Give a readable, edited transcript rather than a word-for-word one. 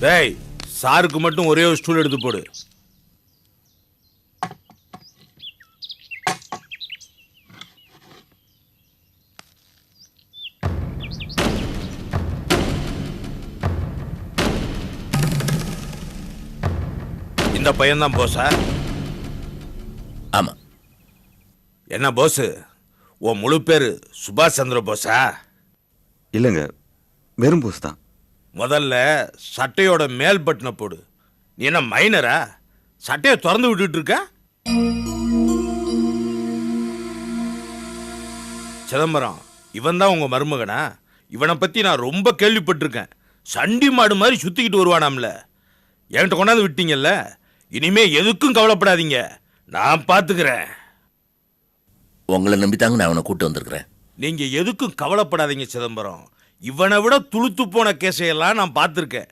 டேய், சாருக்கு மட்டும் ஒரே ஒரு ஸ்டூல் எடுத்து போடு. இந்த பையன்தான் போஸா? ஆமா. என்ன போஸ், உன் முழு பேரு சுபாஷ் சந்திர போஸா? இல்லைங்க, வெறும் போஸ் தான். முதல்ல சட்டையோட மேல் பட்டனை போடு. நீ என்ன மைனரா? சட்டையை திறந்து விட்டுட்டு இருக்க? சிதம்பரம், இவன் தான் உங்க மருமகனா? இவனை பத்தி நான் ரொம்ப கேள்விப்பட்டிருக்கேன். சண்டி மாடு மாதிரி சுத்திக்கிட்டு வருவானாம்ல. என்கிட்ட கொண்டாந்து விட்டீங்கல்ல, இனிமே எதுக்கும் கவலைப்படாதீங்க, நான் பாத்துக்கிறேன். உங்களை நம்பித்தாங்க நான் அவனை கூட்டு வந்திருக்கிறேன். நீங்க எதுக்கும் கவலைப்படாதீங்க சிதம்பரம். இவனை விட துளுத்து போன கேஸையெல்லாம் நான் பார்த்துருக்கேன்.